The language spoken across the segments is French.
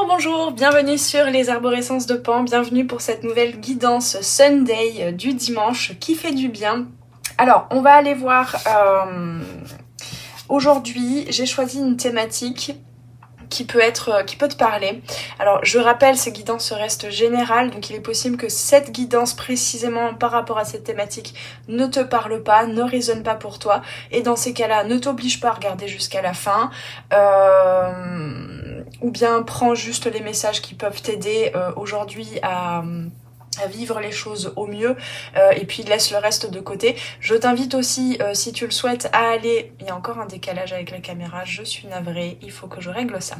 Bonjour, bienvenue sur les arborescences de Pan, bienvenue pour cette nouvelle guidance Sunday du dimanche qui fait du bien. Alors, on va aller voir, aujourd'hui j'ai choisi une thématique qui peut te parler. Alors je rappelle, ces guidances restent générales, donc il est possible que cette guidance précisément par rapport à cette thématique ne te parle pas, ne résonne pas pour toi, et dans ces cas-là, ne t'oblige pas à regarder jusqu'à la fin, ou bien prends juste les messages qui peuvent t'aider aujourd'hui à vivre les choses au mieux, et puis laisse le reste de côté. Je t'invite aussi, si tu le souhaites, à aller... Il y a encore un décalage avec la caméra, je suis navrée, il faut que je règle ça.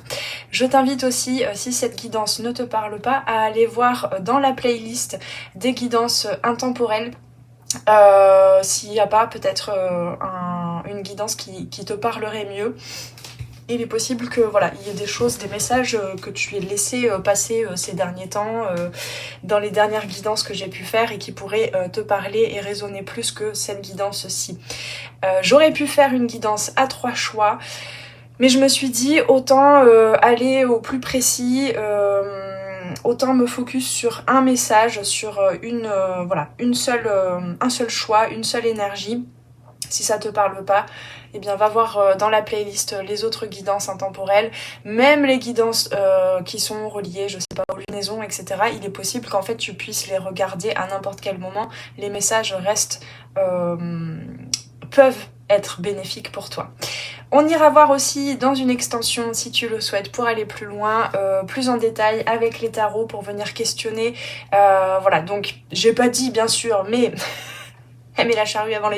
Je t'invite aussi, si cette guidance ne te parle pas, à aller voir dans la playlist des guidances intemporelles, s'il n'y a pas peut-être une guidance qui te parlerait mieux. Il est possible que voilà, il y ait des choses, des messages que tu aies laissé passer ces derniers temps dans les dernières guidances que j'ai pu faire et qui pourraient te parler et résonner plus que cette guidance-ci. J'aurais pu faire une guidance à 3 choix, mais je me suis dit autant aller au plus précis, autant me focus sur un message, sur un seul choix, une seule énergie. Si ça te parle pas, eh bien va voir dans la playlist les autres guidances intemporelles, même les guidances qui sont reliées, je sais pas, aux lunaisons, etc. Il est possible qu'en fait tu puisses les regarder à n'importe quel moment. Les messages peuvent être bénéfiques pour toi. On ira voir aussi dans une extension, si tu le souhaites, pour aller plus loin, plus en détail avec les tarots pour venir questionner. Voilà, donc j'ai pas dit bien sûr, mais... mais la charrue avant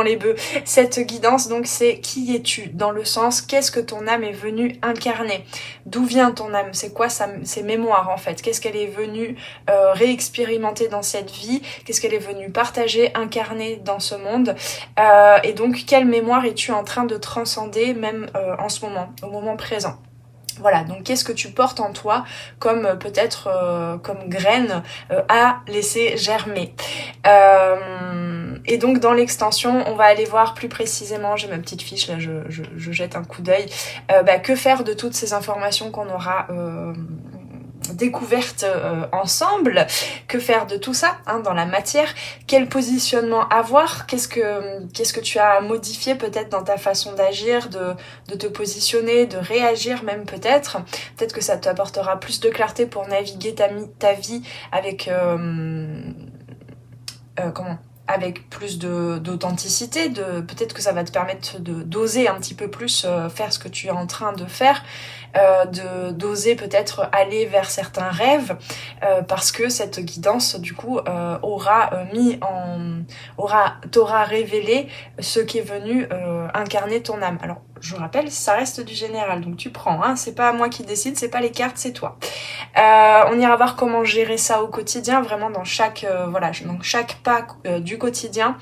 les bœufs. Cette guidance, donc, c'est qui es-tu? Dans le sens, qu'est-ce que ton âme est venue incarner? D'où vient ton âme? C'est quoi ses mémoires, en fait? Qu'est-ce qu'elle est venue réexpérimenter dans cette vie? Qu'est-ce qu'elle est venue partager, incarner dans ce monde? Et donc, quelle mémoire es-tu en train de transcender, même en ce moment, au moment présent? Voilà, donc qu'est-ce que tu portes en toi comme peut-être comme graine à laisser germer. Et donc dans l'extension, on va aller voir plus précisément, j'ai ma petite fiche là, je jette un coup d'œil, que faire de toutes ces informations qu'on aura découvertes ensemble, que faire de tout ça dans la matière, quel positionnement avoir, qu'est-ce que tu as à modifier peut-être dans ta façon d'agir, de te positionner, de réagir même peut-être que ça t'apportera plus de clarté pour naviguer ta vie avec avec plus d'authenticité, peut-être que ça va te permettre d'oser un petit peu plus faire ce que tu es en train de faire, d'oser peut-être aller vers certains rêves, parce que cette guidance du coup t'aura révélé ce qui est venu incarner ton âme. Alors je rappelle, ça reste du général, donc tu prends, c'est pas moi qui décide, c'est pas les cartes, c'est toi. On ira voir comment gérer ça au quotidien, vraiment dans chaque pas du quotidien,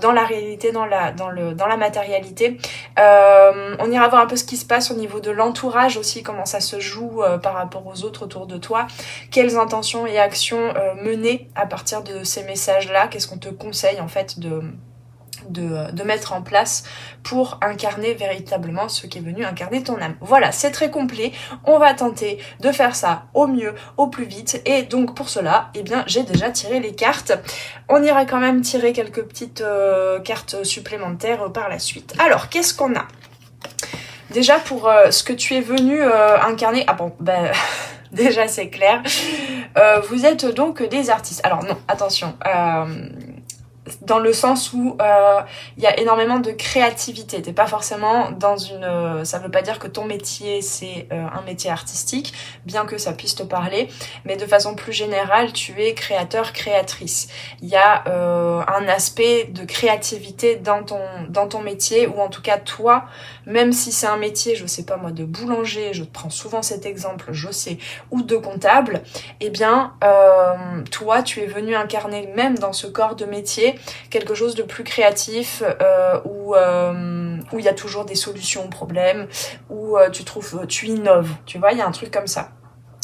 dans la réalité, dans la matérialité. On ira voir un peu ce qui se passe au niveau de l'entourage aussi, comment ça se joue par rapport aux autres autour de toi, quelles intentions et actions mener à partir de ces messages-là, qu'est-ce qu'on te conseille en fait de mettre en place pour incarner véritablement ce qui est venu incarner ton âme. Voilà, c'est très complet, on va tenter de faire ça au mieux, au plus vite, et donc pour cela, eh bien, j'ai déjà tiré les cartes. On ira quand même tirer quelques petites cartes supplémentaires par la suite. Alors, qu'est-ce qu'on a? Déjà, pour ce que tu es venu incarner... Ah bon, déjà c'est clair. Vous êtes donc des artistes. Alors non, attention... dans le sens où y a énormément de créativité. T'es pas forcément dans une... ça veut pas dire que ton métier c'est un métier artistique, bien que ça puisse te parler, mais de façon plus générale, tu es créateur, créatrice. Il y a un aspect de créativité dans ton métier, ou en tout cas toi, même si c'est un métier, je sais pas moi, de boulanger, je prends souvent cet exemple, je sais, ou de comptable, eh bien toi tu es venu incarner même dans ce corps de métier quelque chose de plus créatif, où il y a toujours des solutions aux problèmes, où tu innoves, tu vois, il y a un truc comme ça.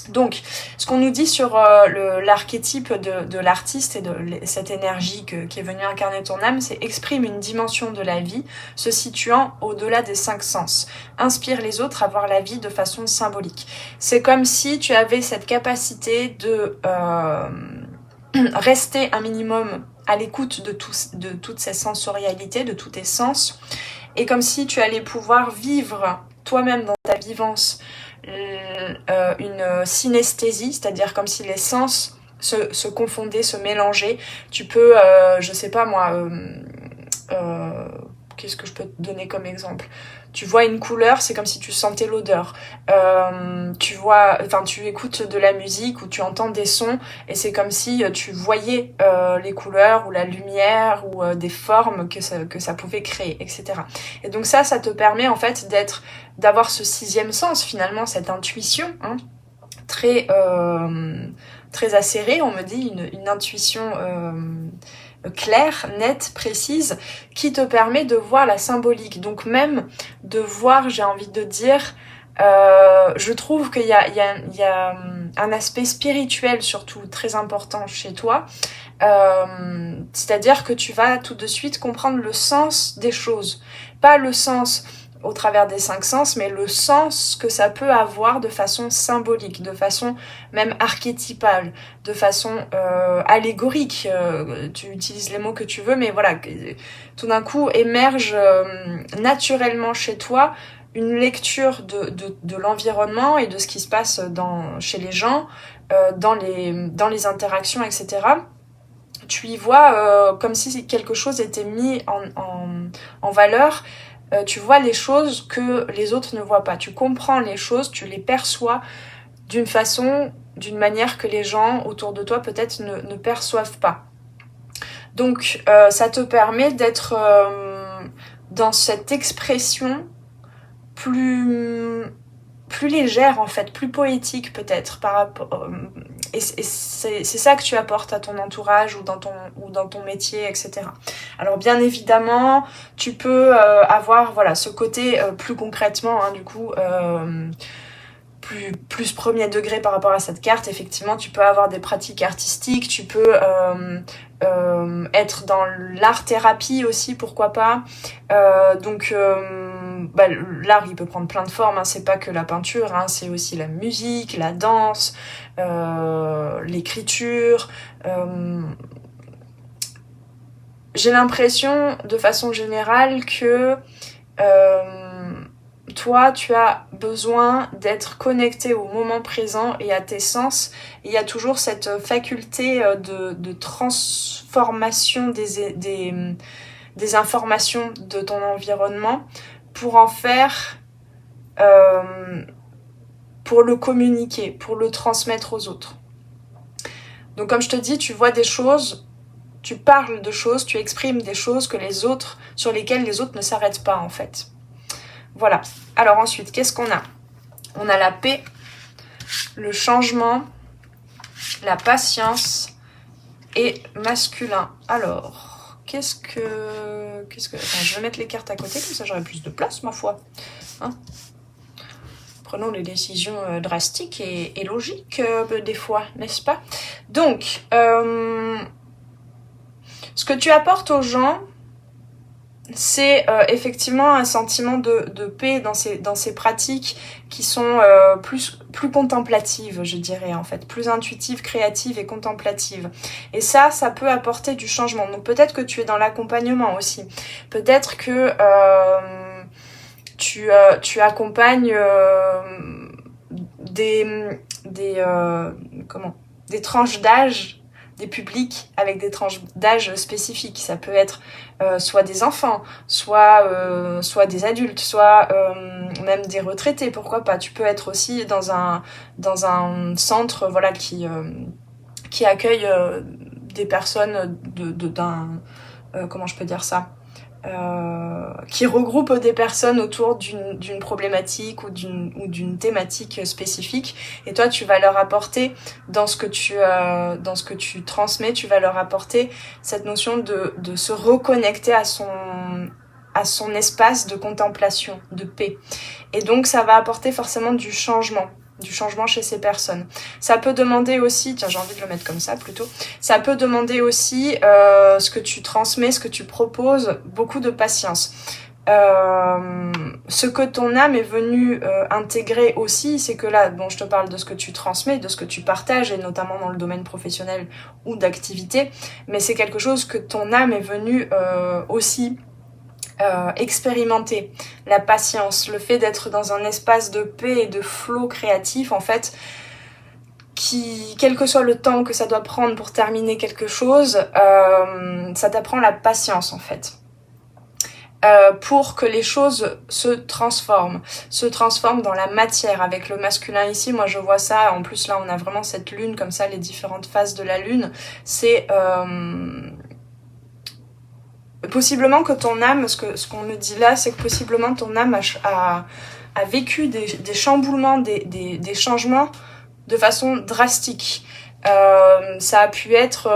Donc, ce qu'on nous dit sur l'archétype de l'artiste et de cette énergie qui est venue incarner ton âme, c'est exprime une dimension de la vie se situant au-delà des 5 sens. Inspire les autres à voir la vie de façon symbolique. C'est comme si tu avais cette capacité de rester un minimum à l'écoute de toutes ces sensorialités, de tous tes sens, et comme si tu allais pouvoir vivre toi-même dans ta vivance une synesthésie, c'est-à-dire comme si les sens se confondaient, se mélangeaient. Tu peux, je sais pas moi, qu'est-ce que je peux te donner comme exemple? Tu vois une couleur, c'est comme si tu sentais l'odeur. Tu écoutes de la musique ou tu entends des sons et c'est comme si tu voyais les couleurs ou la lumière ou des formes que ça pouvait créer, etc. Et donc ça te permet en fait d'avoir ce 6e sens finalement, cette intuition, hein, très acérée, on me dit, une intuition claire, nette, précise, qui te permet de voir la symbolique. Donc même de voir, j'ai envie de dire, je trouve qu'il y a un aspect spirituel surtout très important chez toi. C'est-à-dire que tu vas tout de suite comprendre le sens des choses. Pas le sens au travers des 5 sens, mais le sens que ça peut avoir de façon symbolique, de façon même archétypale, de façon allégorique. Tu utilises les mots que tu veux, mais voilà, tout d'un coup émerge naturellement chez toi une lecture de l'environnement et de ce qui se passe chez les gens, dans les interactions, etc. Tu y vois comme si quelque chose était mis en valeur. Tu vois les choses que les autres ne voient pas. Tu comprends les choses, tu les perçois d'une manière que les gens autour de toi peut-être ne perçoivent pas. Donc ça te permet d'être dans cette expression plus légère en fait, plus poétique peut-être par rapport. Et c'est ça que tu apportes à ton entourage ou dans ton métier, etc. Alors bien évidemment, tu peux avoir voilà ce côté plus concrètement, hein, du coup, plus premier degré par rapport à cette carte. Effectivement, tu peux avoir des pratiques artistiques, tu peux être dans l'art-thérapie aussi, pourquoi pas. L'art, il peut prendre plein de formes, hein. C'est pas que la peinture, hein. C'est aussi la musique, la danse, l'écriture. J'ai l'impression, de façon générale, que toi, tu as besoin d'être connecté au moment présent et à tes sens. Il y a toujours cette faculté de transformation des informations de ton environnement pour en faire, pour le communiquer, pour le transmettre aux autres. Donc comme je te dis, tu vois des choses, tu parles de choses, tu exprimes des choses sur lesquelles les autres ne s'arrêtent pas en fait. Voilà. Alors ensuite, qu'est-ce qu'on a? On a la paix, le changement, la patience et masculin. Alors, qu'est-ce que... Attends, je vais mettre les cartes à côté, comme ça j'aurai plus de place, ma foi. Hein, prenons les décisions drastiques et logiques des fois, n'est-ce pas? Donc, ce que tu apportes aux gens, c'est effectivement un sentiment de paix dans ces pratiques qui sont plus contemplatives, je dirais en fait, plus intuitives, créatives et contemplatives. Et ça peut apporter du changement. Donc peut-être que tu es dans l'accompagnement aussi. Peut-être que tu accompagnes des tranches d'âge, des publics avec des tranches d'âge spécifiques. Ça peut être soit des enfants, soit des adultes, soit même des retraités, pourquoi pas. Tu peux être aussi dans un centre voilà qui accueille des personnes comment je peux dire ça, qui regroupe des personnes autour d'une problématique ou d'une thématique spécifique, et toi tu vas leur apporter dans ce que tu transmets, tu vas leur apporter cette notion de se reconnecter à son espace de contemplation, de paix, et donc ça va apporter forcément du changement. du changement chez ces personnes. Ça peut demander aussi, tiens j'ai envie de le mettre comme ça plutôt, ça peut demander aussi ce que tu transmets, ce que tu proposes, beaucoup de patience. Ce que ton âme est venue intégrer aussi, c'est que là, bon, je te parle de ce que tu transmets, de ce que tu partages, et notamment dans le domaine professionnel ou d'activité, mais c'est quelque chose que ton âme est venue aussi expérimenter. La patience, le fait d'être dans un espace de paix et de flow créatif, en fait, qui, quel que soit le temps que ça doit prendre pour terminer quelque chose, ça t'apprend la patience, en fait. Pour que les choses se transforment dans la matière. Avec le masculin ici, moi je vois ça, en plus là on a vraiment cette lune, comme ça les différentes phases de la lune, c'est possiblement que ton âme, ce qu'on me dit là, c'est que possiblement ton âme a vécu des chamboulements, des changements de façon drastique. Ça a pu être,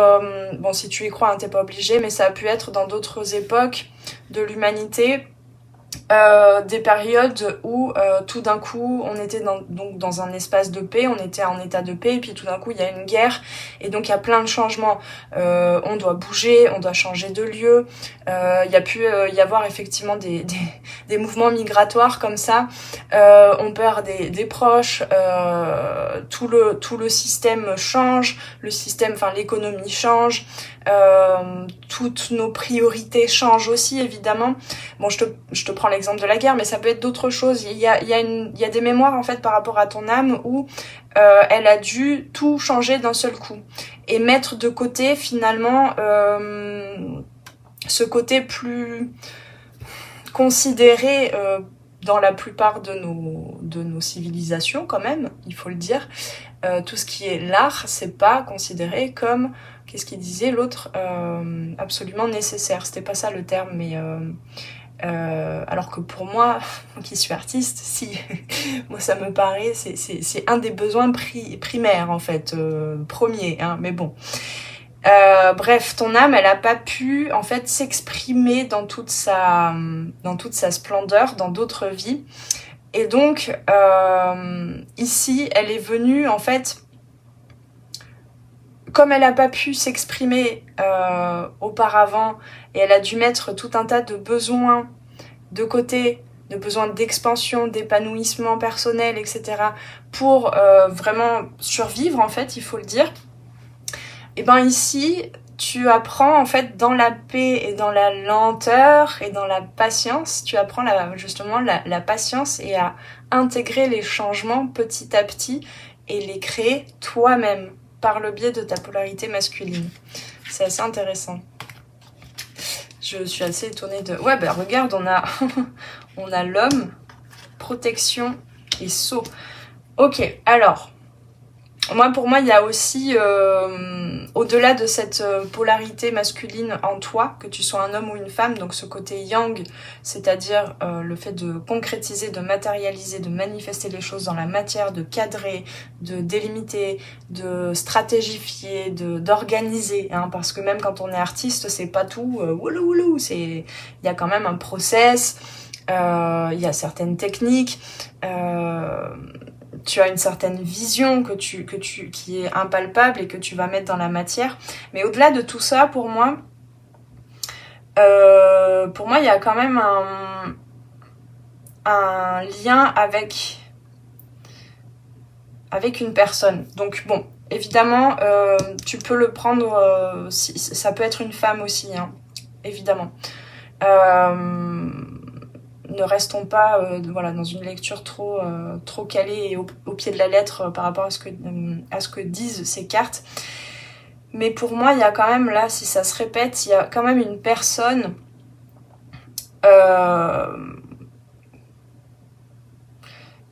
bon si tu y crois, hein, t'es pas obligé, mais ça a pu être dans d'autres époques de l'humanité, des périodes où tout d'un coup on était donc dans un espace de paix, on était en état de paix, et puis tout d'un coup il y a une guerre, et donc il y a plein de changements, on doit bouger, on doit changer de lieu, il y a pu y avoir effectivement des mouvements migratoires comme ça, on perd des proches, tout le système change, enfin l'économie change, toutes nos priorités changent aussi évidemment. Bon, je te prends l'exemple de la guerre, mais ça peut être d'autres choses. Il y a des mémoires en fait par rapport à ton âme où elle a dû tout changer d'un seul coup et mettre de côté finalement ce côté plus considéré dans la plupart de nos civilisations quand même, il faut le dire. Tout ce qui est l'art, c'est pas considéré comme, qu'est-ce qu'il disait l'autre, absolument nécessaire. C'était pas ça le terme, mais alors que pour moi, qui suis artiste, si moi ça me paraît, c'est un des besoins primaires en fait, premier, hein, mais bon. Bref, ton âme, elle a pas pu en fait s'exprimer dans toute sa splendeur dans d'autres vies. Et donc ici, elle est venue en fait, comme elle a pas pu s'exprimer auparavant, et elle a dû mettre tout un tas de besoins de côté, de besoins d'expansion, d'épanouissement personnel, etc. pour vraiment survivre en fait, il faut le dire. Et ben ici, tu apprends en fait dans la paix et dans la lenteur et dans la patience, tu apprends justement la patience et à intégrer les changements petit à petit et les créer toi-même par le biais de ta polarité masculine. C'est assez intéressant. Je suis assez étonnée de... Ouais, bah regarde, on a l'homme, protection et saut. Ok, alors... Pour moi, il y a aussi, au-delà de cette polarité masculine en toi, que tu sois un homme ou une femme, donc ce côté yang, c'est-à-dire le fait de concrétiser, de matérialiser, de manifester les choses dans la matière, de cadrer, de délimiter, de stratégifier, d'organiser, hein, parce que même quand on est artiste, c'est pas tout woulou, il y a quand même un process, il y a certaines techniques, tu as une certaine vision qui est impalpable et que tu vas mettre dans la matière. Mais au-delà de tout ça, pour moi, il y a quand même un lien avec une personne. Donc bon, évidemment, tu peux le prendre, ça peut être une femme aussi, hein, évidemment. Ne restons pas dans une lecture trop calée et au pied de la lettre par rapport à ce que disent ces cartes. Mais pour moi, il y a quand même là, si ça se répète, il y a quand même une personne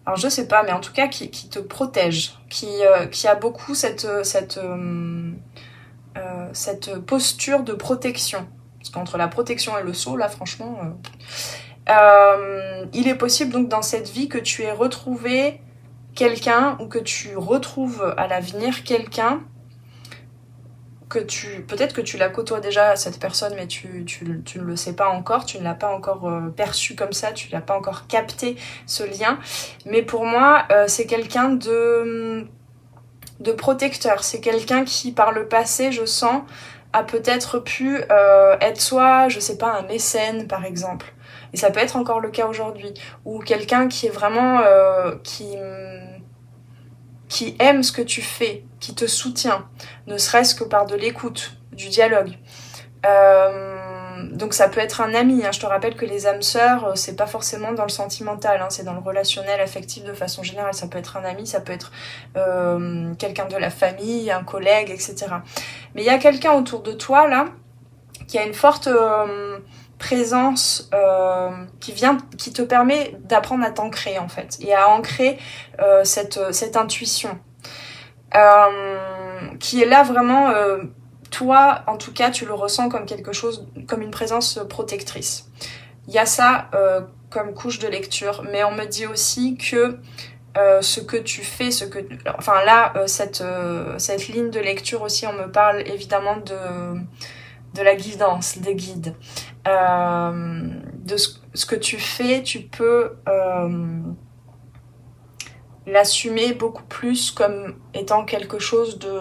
alors je sais pas, mais en tout cas qui te protège, qui a beaucoup cette posture de protection. Parce qu'entre la protection et le saut, là franchement... il est possible donc dans cette vie que tu aies retrouvé quelqu'un ou que tu retrouves à l'avenir quelqu'un peut-être que tu la côtoies déjà, cette personne, mais tu ne le sais pas encore, tu ne l'as pas encore perçu comme ça, tu n'as pas encore capté ce lien. Mais pour moi, c'est quelqu'un de protecteur. C'est quelqu'un qui, par le passé, je sens, a peut-être pu être soit, je sais pas, un mécène, par exemple. Et ça peut être encore le cas aujourd'hui. Ou quelqu'un qui est vraiment... qui aime ce que tu fais, qui te soutient, ne serait-ce que par de l'écoute, du dialogue. Donc ça peut être un ami, hein. Je te rappelle que les âmes sœurs, c'est pas forcément dans le sentimental, hein, c'est dans le relationnel, affectif de façon générale. Ça peut être un ami, ça peut être quelqu'un de la famille, un collègue, etc. Mais il y a quelqu'un autour de toi, là, qui a une forte présence qui te permet d'apprendre à t'ancrer, en fait, et à ancrer cette intuition. Qui est là vraiment... toi, en tout cas, tu le ressens comme quelque chose, comme une présence protectrice. Il y a ça comme couche de lecture, mais on me dit aussi que ce que tu fais, enfin là, cette ligne de lecture aussi, on me parle évidemment de la guidance, des guides. De ce que tu fais, tu peux l'assumer beaucoup plus comme étant quelque chose de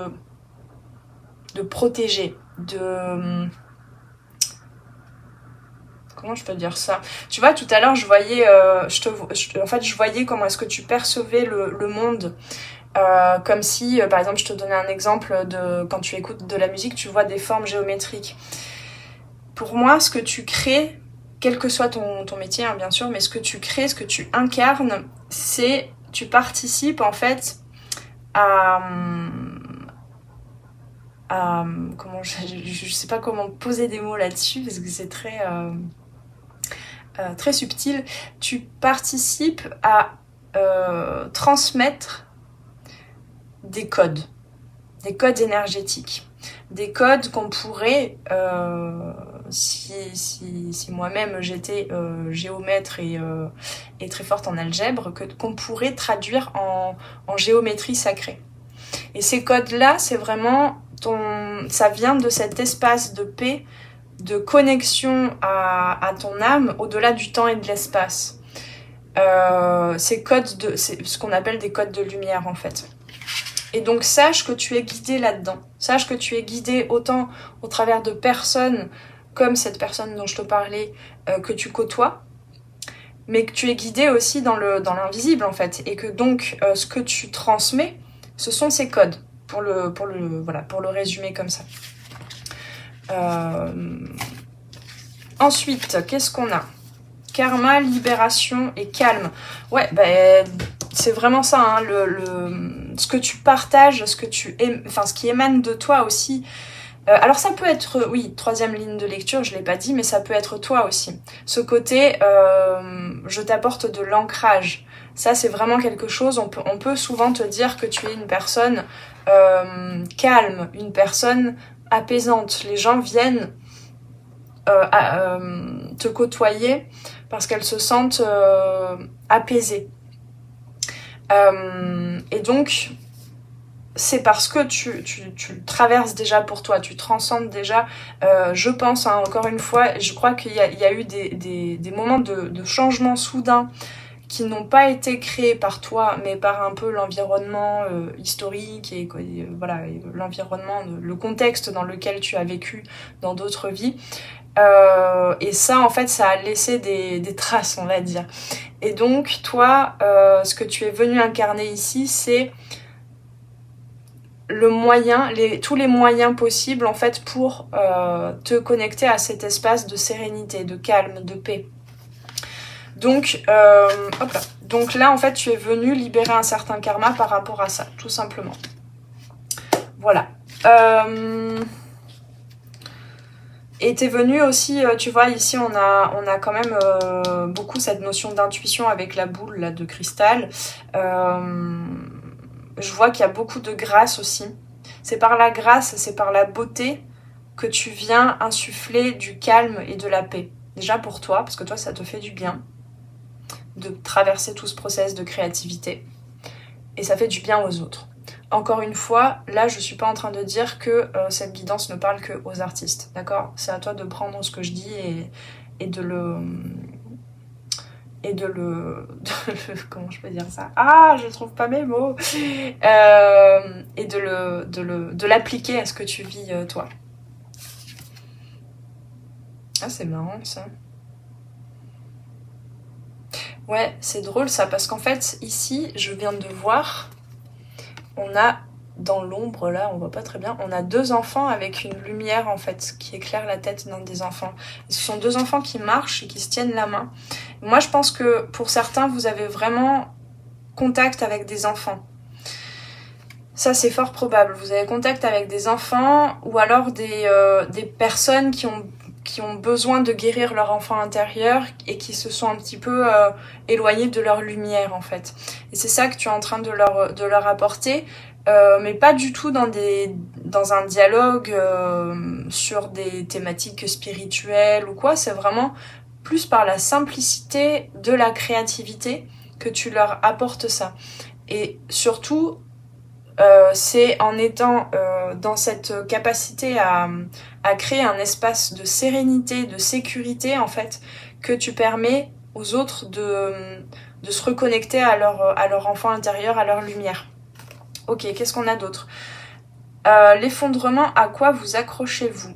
protégé, comment je peux dire ça? Tu vois, tout à l'heure, je voyais, je voyais comment est-ce que tu percevais le monde. Comme si, par exemple, je te donnais un exemple de quand tu écoutes de la musique, tu vois des formes géométriques. Pour moi, ce que tu crées, quel que soit ton métier, hein, bien sûr, mais ce que tu crées, ce que tu incarnes, c'est, tu participes en fait à comment je sais pas comment poser des mots là-dessus parce que c'est très subtil. Tu participes à transmettre des codes énergétiques, des codes qu'on pourrait, si moi-même j'étais géomètre et très forte en algèbre, qu'on pourrait traduire en géométrie sacrée. Et ces codes-là, c'est vraiment ça vient de cet espace de paix, de connexion à ton âme, au-delà du temps et de l'espace. Ces codes, c'est ce qu'on appelle des codes de lumière en fait. Et donc sache que tu es guidé là-dedans. Sache que tu es guidé autant au travers de personnes comme cette personne dont je te parlais, que tu côtoies, mais que tu es guidé aussi dans l'invisible en fait. Et que donc ce que tu transmets, ce sont ces codes, pour le résumer comme ça. Ensuite, qu'est-ce qu'on a? Karma, libération et calme. Ouais, c'est vraiment ça, hein, ce que tu partages, ce qui émane de toi aussi. Alors ça peut être, oui, troisième ligne de lecture, je l'ai pas dit, mais ça peut être toi aussi. Ce côté, je t'apporte de l'ancrage. Ça, c'est vraiment quelque chose, on peut souvent te dire que tu es une personne calme, une personne apaisante. Les gens viennent te côtoyer parce qu'elles se sentent apaisées. Et donc, c'est parce que tu traverses déjà pour toi, tu transcendes déjà, je pense, hein, encore une fois, je crois qu'il y a eu des moments de changement soudain qui n'ont pas été créés par toi, mais par un peu l'environnement historique et voilà, l'environnement, le contexte dans lequel tu as vécu dans d'autres vies. Et ça, en fait, ça a laissé des traces, on va dire. Et donc, toi, ce que tu es venu incarner ici, c'est tous les moyens possibles, en fait, pour te connecter à cet espace de sérénité, de calme, de paix. Donc, donc là, en fait, tu es venu libérer un certain karma par rapport à ça, tout simplement. Voilà. Et t'es venu aussi, tu vois, ici on a quand même beaucoup cette notion d'intuition avec la boule là, de cristal. Je vois qu'il y a beaucoup de grâce aussi. C'est par la grâce, c'est par la beauté que tu viens insuffler du calme et de la paix. Déjà pour toi, parce que toi ça te fait du bien de traverser tout ce process de créativité. Et ça fait du bien aux autres. encore une fois, là je suis pas en train de dire que cette guidance ne parle que aux artistes, d'accord? C'est à toi de prendre ce que je dis et de le... comment je peux dire ça? Ah, je trouve pas mes mots. Et de l'appliquer à ce que tu vis toi. Ah, c'est marrant ça. Ouais, c'est drôle ça, parce qu'en fait, ici, je viens de voir, on a, dans l'ombre là, on voit pas très bien, on a 2 enfants avec une lumière en fait, qui éclaire la tête d'un des enfants. Et ce sont 2 enfants qui marchent et qui se tiennent la main. Moi, je pense que pour certains, vous avez vraiment contact avec des enfants. Ça, c'est fort probable. Vous avez contact avec des enfants ou alors des personnes qui ont besoin de guérir leur enfant intérieur et qui se sont un petit peu éloignées de leur lumière, en fait. Et c'est ça que tu es en train de leur apporter, mais pas du tout dans un dialogue sur des thématiques spirituelles ou quoi. C'est vraiment plus par la simplicité de la créativité que tu leur apportes ça. Et surtout, c'est en étant dans cette capacité à créer un espace de sérénité, de sécurité en fait, que tu permets aux autres de se reconnecter à leur enfant intérieur, à leur lumière. Ok, qu'est-ce qu'on a d'autre? L'effondrement, à quoi vous accrochez-vous?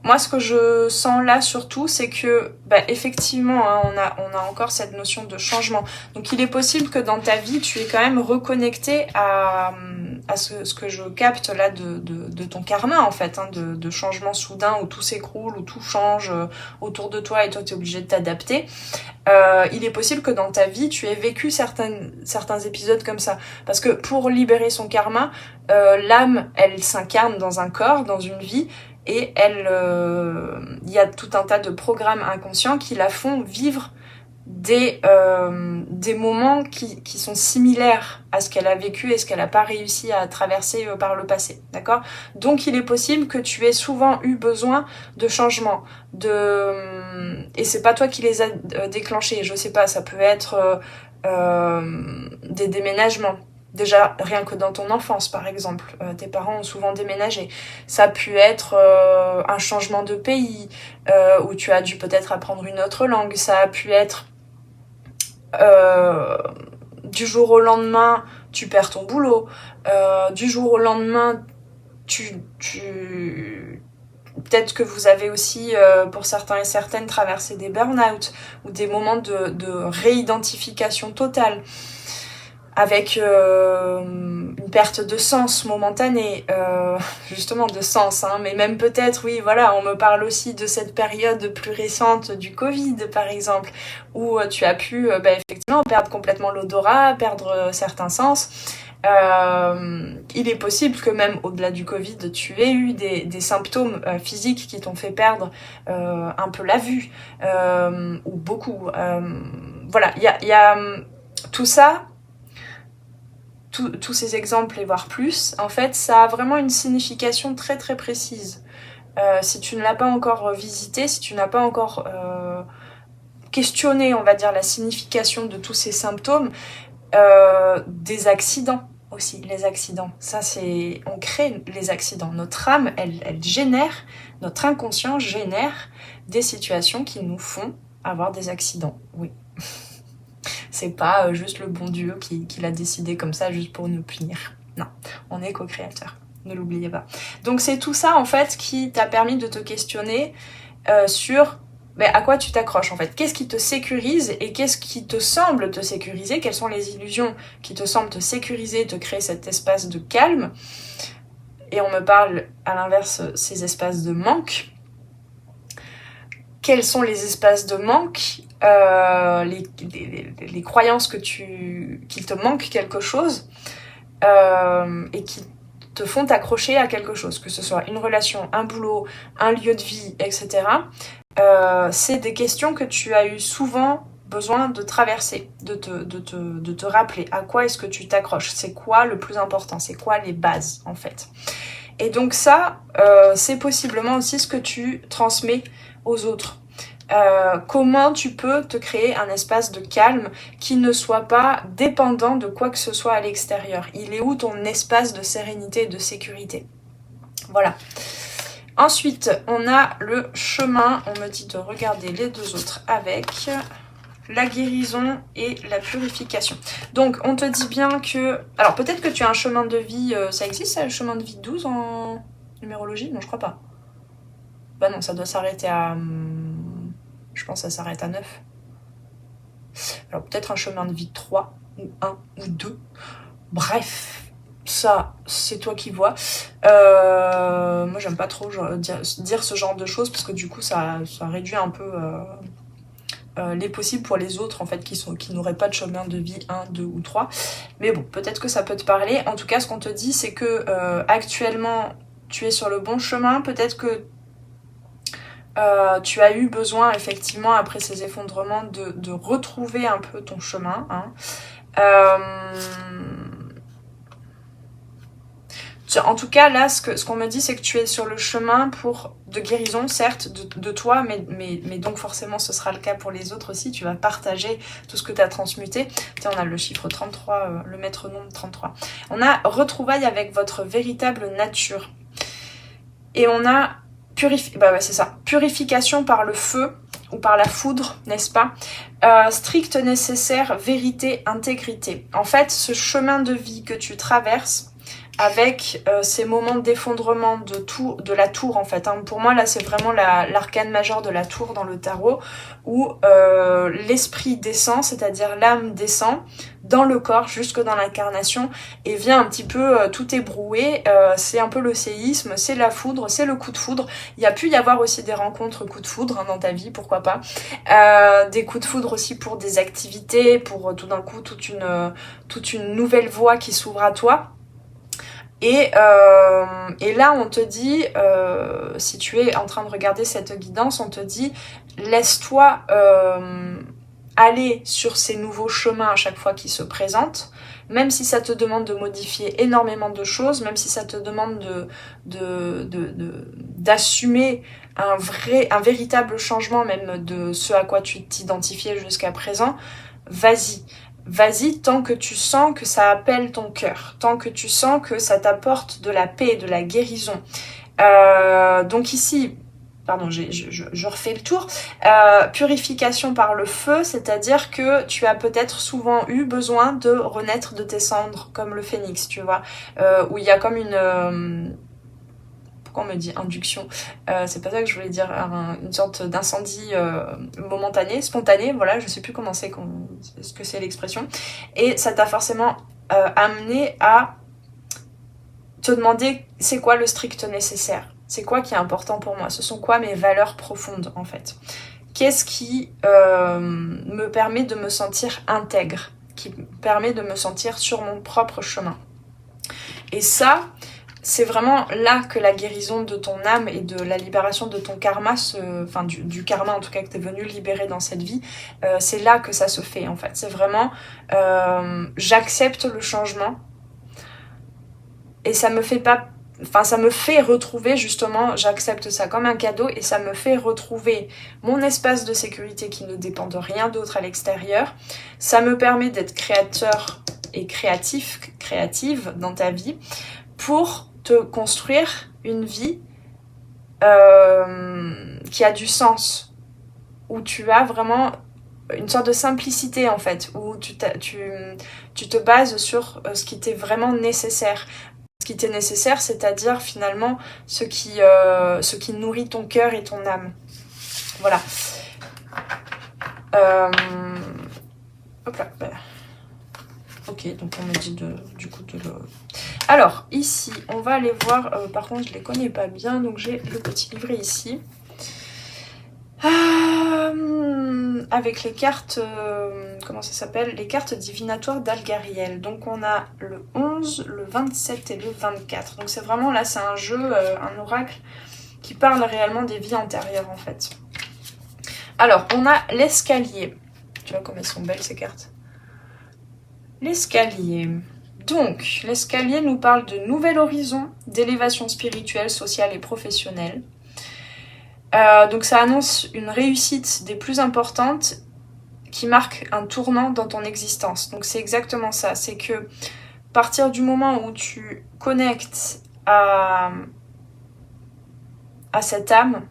Moi, ce que je sens là surtout, c'est que, effectivement, hein, on a encore cette notion de changement. Donc, il est possible que dans ta vie, tu es quand même reconnecté à ce que je capte là de ton karma, en fait, hein, de changement soudain où tout s'écroule, où tout change autour de toi et toi, tu es obligé de t'adapter. Il est possible que dans ta vie, tu aies vécu certains épisodes comme ça. Parce que pour libérer son karma, l'âme, elle s'incarne dans un corps, dans une vie, et il y a tout un tas de programmes inconscients qui la font vivre des moments qui sont similaires à ce qu'elle a vécu et ce qu'elle n'a pas réussi à traverser par le passé, d'accord? Donc il est possible que tu aies souvent eu besoin de changements, et c'est pas toi qui les as déclenchés, je sais pas, ça peut être des déménagements. Déjà, rien que dans ton enfance, par exemple, tes parents ont souvent déménagé. Ça a pu être un changement de pays, où tu as dû peut-être apprendre une autre langue. Ça a pu être du jour au lendemain, tu perds ton boulot. Du jour au lendemain, peut-être que vous avez aussi, pour certains et certaines, traversé des burn-out ou des moments de réidentification totale, avec une perte de sens momentanée, justement de sens, hein, mais même peut-être, oui, voilà, on me parle aussi de cette période plus récente du Covid, par exemple, où tu as pu, effectivement, perdre complètement l'odorat, perdre certains sens. Il est possible que même au-delà du Covid, tu aies eu des symptômes physiques qui t'ont fait perdre un peu la vue, ou beaucoup. Voilà, il y a tout ça. Tous ces exemples et voire plus, en fait, ça a vraiment une signification très très précise. Si tu ne l'as pas encore visité, si tu n'as pas encore questionné, on va dire, la signification de tous ces symptômes, des accidents aussi, les accidents. Ça, on crée les accidents. Notre âme, elle génère, notre inconscient génère des situations qui nous font avoir des accidents. Oui. C'est pas juste le bon Dieu qui l'a décidé comme ça juste pour nous punir. Non, on est co-créateur, ne l'oubliez pas. Donc c'est tout ça en fait qui t'a permis de te questionner sur à quoi tu t'accroches en fait. Qu'est-ce qui te sécurise et qu'est-ce qui te semble te sécuriser? Quelles sont les illusions qui te semblent te sécuriser, te créer cet espace de calme? Et on me parle à l'inverse ces espaces de manque. Quels sont les espaces de manque, les croyances qu'il te manque quelque chose et qui te font t'accrocher à quelque chose, que ce soit une relation, un boulot, un lieu de vie, etc. C'est des questions que tu as eu souvent besoin de traverser, de te rappeler à quoi est-ce que tu t'accroches, c'est quoi le plus important, c'est quoi les bases en fait. Et donc ça, c'est possiblement aussi ce que tu transmets aux autres. comment tu peux te créer un espace de calme qui ne soit pas dépendant de quoi que ce soit à l'extérieur. Il est où ton espace de sérénité et de sécurité? Voilà. Ensuite, on a le chemin. On me dit de regarder les deux autres avec la guérison et la purification. Donc, on te dit bien que... Alors, peut-être que tu as un chemin de vie... ça existe, ça, le chemin de vie 12 en numérologie? Non, je crois pas. Bah non, ça doit s'arrêter à... Je pense que ça s'arrête à 9. Alors, peut-être un chemin de vie 3, ou 1, ou 2. Bref, ça, c'est toi qui vois. Moi, j'aime pas trop dire ce genre de choses, parce que du coup, ça réduit un peu... les possibles pour les autres en fait qui n'auraient pas de chemin de vie 1, 2 ou 3. Mais bon, peut-être que ça peut te parler. En tout cas, ce qu'on te dit, c'est que actuellement, tu es sur le bon chemin. Peut-être que tu as eu besoin, effectivement, après ces effondrements, de retrouver un peu ton chemin. Hein. En tout cas, là, ce qu'on me dit, c'est que tu es sur le chemin de guérison, certes, de toi, mais donc forcément, ce sera le cas pour les autres aussi. Tu vas partager tout ce que tu as transmuté. Tiens, on a le chiffre 33, le maître nombre 33. On a retrouvailles avec votre véritable nature. Et on a c'est ça. Purification par le feu ou par la foudre, n'est-ce pas? Strict nécessaire, vérité, intégrité. En fait, ce chemin de vie que tu traverses, avec ces moments d'effondrement de la tour en fait. Hein. Pour moi là c'est vraiment l'arcane majeur de la tour dans le tarot où l'esprit descend, c'est-à-dire l'âme descend dans le corps jusque dans l'incarnation et vient un petit peu tout ébrouer. C'est un peu le séisme, c'est la foudre, c'est le coup de foudre. Il y a pu y avoir aussi des rencontres coup de foudre hein, dans ta vie, pourquoi pas. Des coups de foudre aussi pour des activités, pour tout d'un coup toute une nouvelle voie qui s'ouvre à toi. Et là, on te dit, si tu es en train de regarder cette guidance, on te dit, laisse-toi aller sur ces nouveaux chemins à chaque fois qu'ils se présentent, même si ça te demande de modifier énormément de choses, même si ça te demande d'assumer un véritable changement, même de ce à quoi tu t'identifiais jusqu'à présent, vas-y. Vas-y tant que tu sens que ça appelle ton cœur, tant que tu sens que ça t'apporte de la paix, de la guérison. Donc ici, pardon, je refais le tour. Purification par le feu, c'est-à-dire que tu as peut-être souvent eu besoin de renaître de tes cendres, comme le phénix, tu vois, où il y a comme une... Pourquoi on me dit induction? C'est pas ça que je voulais dire, une sorte d'incendie momentané, spontané, voilà, je sais plus comment c'est, ce que c'est l'expression. Et ça t'a forcément amené à te demander c'est quoi le strict nécessaire? C'est quoi qui est important pour moi? Ce sont quoi mes valeurs profondes en fait? Qu'est-ce qui me permet de me sentir intègre? Qui me permet de me sentir sur mon propre chemin? Et ça... c'est vraiment là que la guérison de ton âme et de la libération de ton karma, enfin du karma en tout cas que tu es venu libérer dans cette vie, c'est là que ça se fait en fait. C'est vraiment, j'accepte le changement et ça me fait pas... Enfin, ça me fait retrouver justement, j'accepte ça comme un cadeau et ça me fait retrouver mon espace de sécurité qui ne dépend de rien d'autre à l'extérieur. Ça me permet d'être créateur et créative dans ta vie pour te construire une vie qui a du sens, où tu as vraiment une sorte de simplicité en fait, où tu te bases sur ce qui t'est vraiment nécessaire. Ce qui t'est nécessaire, c'est-à-dire finalement ce qui nourrit ton cœur et ton âme. Voilà. Hop là. Ok, donc on me dit du coup de le... Alors, ici, on va aller voir... par contre, je les connais pas bien, donc j'ai le petit livret ici. Avec les cartes... comment ça s'appelle? Les cartes divinatoires d'Algariel. Donc on a le 11, le 27 et le 24. Donc c'est vraiment, là, c'est un jeu, un oracle qui parle réellement des vies antérieures, en fait. Alors, on a l'escalier. Tu vois comme elles sont belles, ces cartes. L'escalier. Donc, l'escalier nous parle de nouvel horizon, d'élévation spirituelle, sociale et professionnelle. Donc ça annonce une réussite des plus importantes qui marque un tournant dans ton existence. Donc c'est exactement ça, c'est que à partir du moment où tu connectes à cette âme,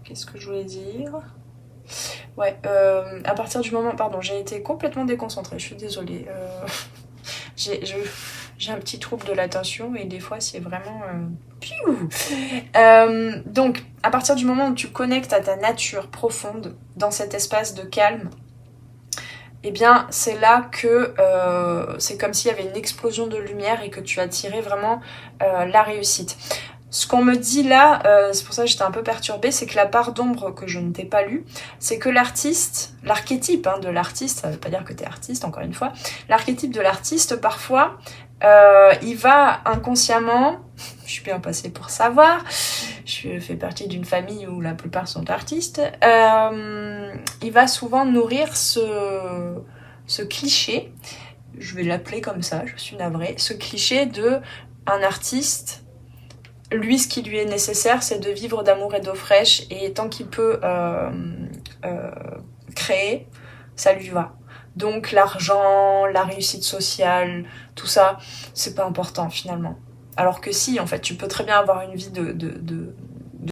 qu'est-ce que je voulais dire ? Ouais, à partir du moment... Pardon, j'ai été complètement déconcentrée, je suis désolée. J'ai un petit trouble de l'attention et des fois c'est vraiment... Donc, à partir du moment où tu connectes à ta nature profonde, dans cet espace de calme, eh bien c'est là que c'est comme s'il y avait une explosion de lumière et que tu as tiré vraiment la réussite. Ce qu'on me dit là, c'est pour ça que j'étais un peu perturbée, c'est que la part d'ombre que je ne t'ai pas lue, c'est que l'artiste, l'archétype de l'artiste, ça veut pas dire que t'es artiste, encore une fois, l'archétype de l'artiste, parfois, il va inconsciemment, je suis bien passée pour savoir, je fais partie d'une famille où la plupart sont artistes, il va souvent nourrir ce cliché, je vais l'appeler comme ça, je suis navrée, ce cliché de un artiste. Lui, ce qui lui est nécessaire, c'est de vivre d'amour et d'eau fraîche, et tant qu'il peut créer, ça lui va. Donc l'argent, la réussite sociale, tout ça, c'est pas important finalement. Alors que si, en fait, tu peux très bien avoir une vie de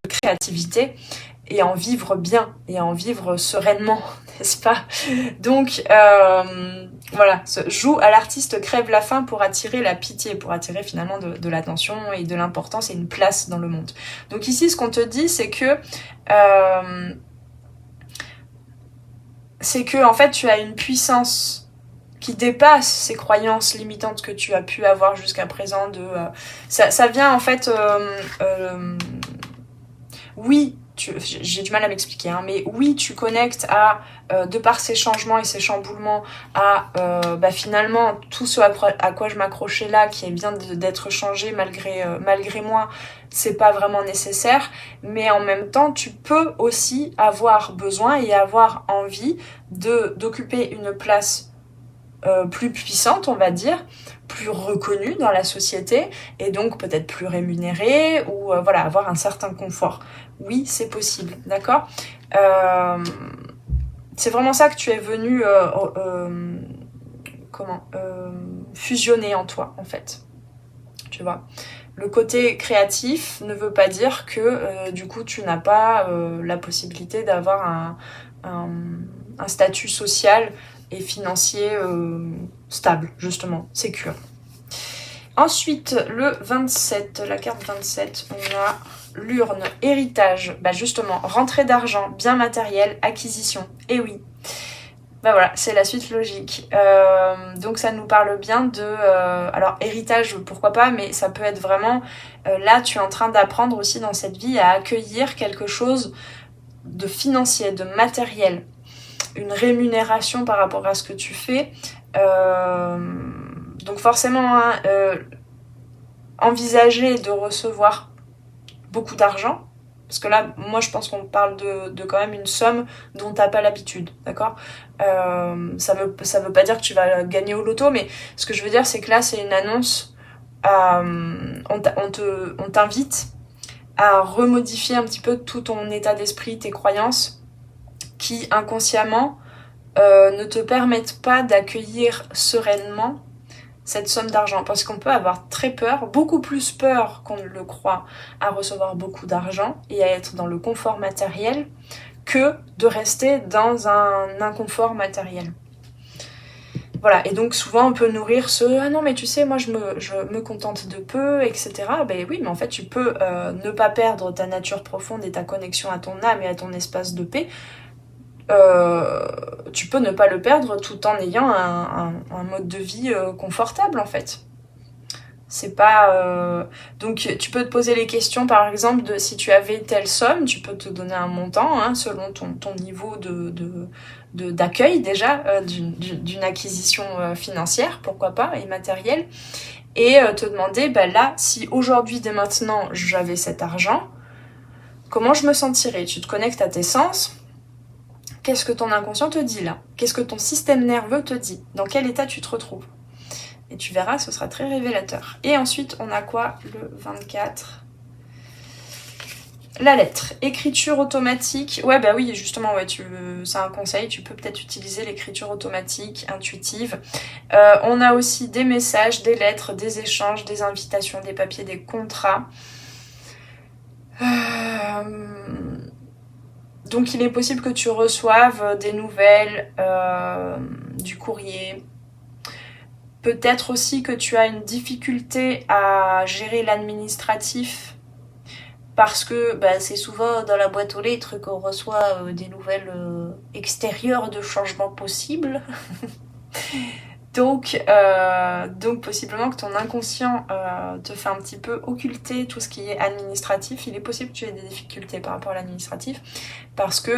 créativité et en vivre bien, et en vivre sereinement, n'est-ce pas ? Donc, voilà, joue à l'artiste crève la faim pour attirer la pitié, pour attirer finalement de l'attention et de l'importance et une place dans le monde. Donc ici, ce qu'on te dit, c'est que en fait, tu as une puissance qui dépasse ces croyances limitantes que tu as pu avoir jusqu'à présent. Ça vient en fait... oui, j'ai du mal à m'expliquer, mais oui, tu connectes à, de par ces changements et ces chamboulements, à finalement tout ce à quoi je m'accrochais là, qui est bien d'être changé malgré moi, c'est pas vraiment nécessaire, mais en même temps, tu peux aussi avoir besoin et avoir envie d'occuper une place plus puissante, on va dire, plus reconnue dans la société, et donc peut-être plus rémunérée, ou avoir un certain confort. Oui, c'est possible, d'accord ? C'est vraiment ça que tu es venu fusionner en toi, en fait. Tu vois ? Le côté créatif ne veut pas dire que du coup tu n'as pas la possibilité d'avoir un statut social et financier stable, justement, sécure. Ensuite, le 27, la carte 27, on a l'urne, héritage, justement, rentrée d'argent, bien matériel, acquisition. Et oui, voilà, c'est la suite logique. Donc ça nous parle bien de... alors, héritage, pourquoi pas, mais ça peut être vraiment... là, tu es en train d'apprendre aussi dans cette vie à accueillir quelque chose de financier, de matériel. Une rémunération par rapport à ce que tu fais. Donc forcément, envisager de recevoir beaucoup d'argent, parce que là, moi je pense qu'on parle de quand même une somme dont t'as pas l'habitude, d'accord ? Ça veut pas dire que tu vas gagner au loto, mais ce que je veux dire, c'est que là, c'est une annonce, on t'invite à remodifier un petit peu tout ton état d'esprit, tes croyances, qui inconsciemment ne te permettent pas d'accueillir sereinement cette somme d'argent, parce qu'on peut avoir très peur, beaucoup plus peur qu'on ne le croit, à recevoir beaucoup d'argent et à être dans le confort matériel que de rester dans un inconfort matériel. Voilà, et donc souvent on peut nourrir ah non mais tu sais, moi je me contente de peu, etc. Ben oui, mais en fait tu peux ne pas perdre ta nature profonde et ta connexion à ton âme et à ton espace de paix. Tu peux ne pas le perdre tout en ayant un mode de vie confortable en fait. C'est pas... Donc tu peux te poser les questions par exemple de si tu avais telle somme, tu peux te donner un montant selon ton niveau d'accueil déjà d'une acquisition financière, pourquoi pas, et matérielle, et te demander là, si aujourd'hui dès maintenant j'avais cet argent, comment je me sentirais ? Tu te connectes à tes sens. Qu'est-ce que ton inconscient te dit là ? Qu'est-ce que ton système nerveux te dit ? Dans quel état tu te retrouves ? Et tu verras, ce sera très révélateur. Et ensuite, on a quoi le 24 ? La lettre. Écriture automatique. Ouais, bah oui, justement, ouais, c'est un conseil. Tu peux peut-être utiliser l'écriture automatique, intuitive. On a aussi des messages, des lettres, des échanges, des invitations, des papiers, des contrats. Donc, il est possible que tu reçoives des nouvelles, du courrier. Peut-être aussi que tu as une difficulté à gérer l'administratif parce que c'est souvent dans la boîte aux lettres qu'on reçoit des nouvelles extérieures de changements possibles. Donc possiblement que ton inconscient te fait un petit peu occulter tout ce qui est administratif. Il est possible que tu aies des difficultés par rapport à l'administratif parce que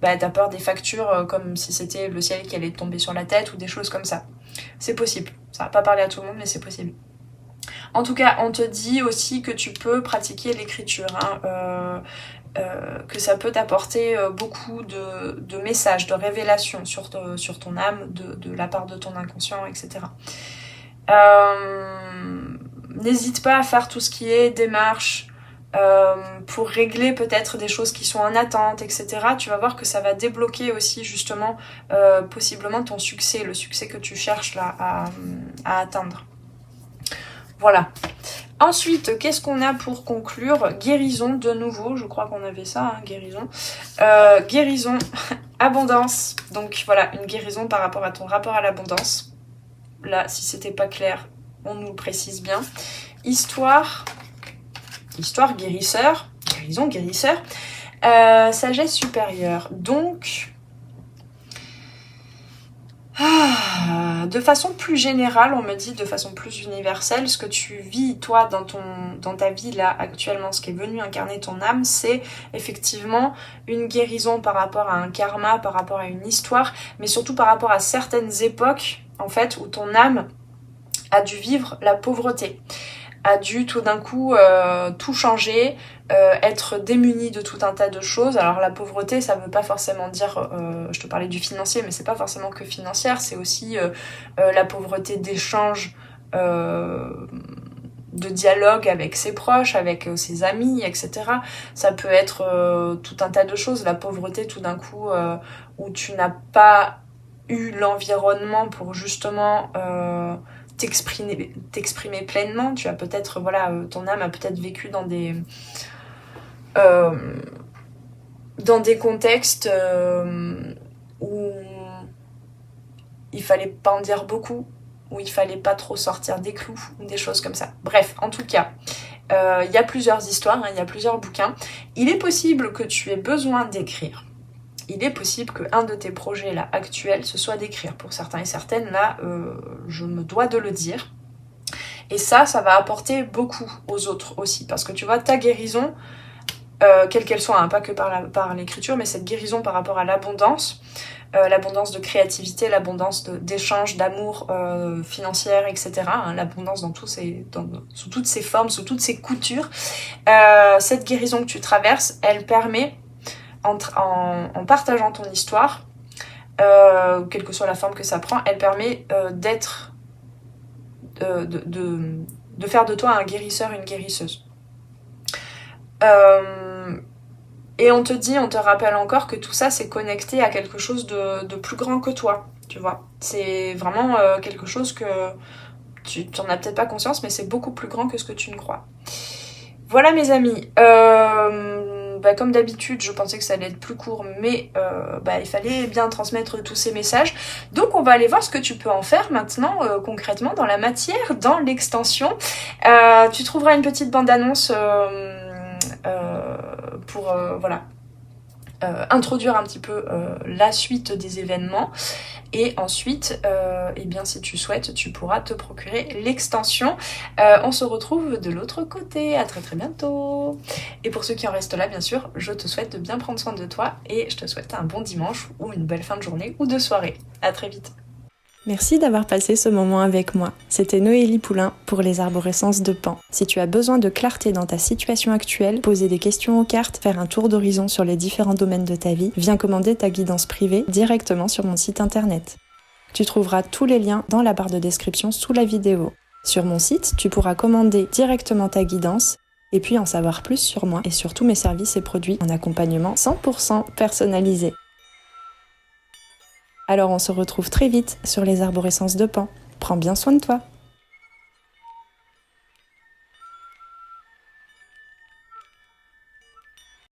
t'as peur des factures comme si c'était le ciel qui allait te tomber sur la tête ou des choses comme ça. C'est possible. Ça va pas parler à tout le monde, mais c'est possible. En tout cas, on te dit aussi que tu peux pratiquer l'écriture, que ça peut t'apporter beaucoup de messages, de révélations sur ton âme, de la part de ton inconscient, etc. N'hésite pas à faire tout ce qui est démarche pour régler peut-être des choses qui sont en attente, etc. Tu vas voir que ça va débloquer aussi justement possiblement ton succès, le succès que tu cherches là à atteindre. Voilà. Ensuite, qu'est-ce qu'on a pour conclure ? Guérison, de nouveau, je crois qu'on avait ça, guérison. Guérison, abondance. Donc voilà, une guérison par rapport à ton rapport à l'abondance. Là, si c'était pas clair, on nous le précise bien. Histoire, guérisseur. Guérison, guérisseur. Sagesse supérieure. Donc... de façon plus générale, on me dit de façon plus universelle, ce que tu vis toi dans ta vie là actuellement, ce qui est venu incarner ton âme, c'est effectivement une guérison par rapport à un karma, par rapport à une histoire, mais surtout par rapport à certaines époques en fait où ton âme a dû vivre la pauvreté, a dû tout d'un coup tout changer, être démunie de tout un tas de choses. Alors la pauvreté, ça veut pas forcément dire, je te parlais du financier, mais c'est pas forcément que financière, c'est aussi la pauvreté d'échange, de dialogue avec ses proches, avec ses amis, etc. Ça peut être tout un tas de choses. La pauvreté tout d'un coup où tu n'as pas eu l'environnement pour justement... t'exprimer pleinement. Tu as peut-être, ton âme a peut-être vécu dans des contextes où il fallait pas en dire beaucoup, où il fallait pas trop sortir des clous, ou des choses comme ça. Bref, en tout cas, il y a plusieurs histoires, il y a plusieurs bouquins. Il est possible que tu aies besoin d'écrire. Il est possible qu'un de tes projets là actuels, ce soit d'écrire. Pour certains et certaines, là, je me dois de le dire. Et ça va apporter beaucoup aux autres aussi. Parce que tu vois, ta guérison, quelle qu'elle soit, pas que par l'écriture, mais cette guérison par rapport à l'abondance de créativité, l'abondance d'échange, d'amour financière, etc. L'abondance sous toutes ses formes, sous toutes ses coutures. Cette guérison que tu traverses, elle permet... En partageant ton histoire, quelle que soit la forme que ça prend, elle permet de faire de toi un guérisseur, une guérisseuse. Et on te rappelle encore que tout ça, c'est connecté à quelque chose de plus grand que toi, tu vois. C'est vraiment quelque chose que tu n'en as peut-être pas conscience, mais c'est beaucoup plus grand que ce que tu ne crois. Voilà mes amis. Comme d'habitude, je pensais que ça allait être plus court, mais il fallait bien transmettre tous ces messages. Donc on va aller voir ce que tu peux en faire maintenant concrètement dans la matière, dans l'extension. Tu trouveras une petite bande-annonce pour introduire un petit peu la suite des événements. Et ensuite, si tu souhaites, tu pourras te procurer l'extension. On se retrouve de l'autre côté. À très très bientôt. Et pour ceux qui en restent là, bien sûr, je te souhaite de bien prendre soin de toi et je te souhaite un bon dimanche ou une belle fin de journée ou de soirée. À très vite. Merci d'avoir passé ce moment avec moi. C'était Noélie Poulain pour les arborescences de Pan. Si tu as besoin de clarté dans ta situation actuelle, poser des questions aux cartes, faire un tour d'horizon sur les différents domaines de ta vie, viens commander ta guidance privée directement sur mon site internet. Tu trouveras tous les liens dans la barre de description sous la vidéo. Sur mon site, tu pourras commander directement ta guidance et puis en savoir plus sur moi et sur tous mes services et produits en accompagnement 100% personnalisé. Alors on se retrouve très vite sur les arborescences de Pan. Prends bien soin de toi.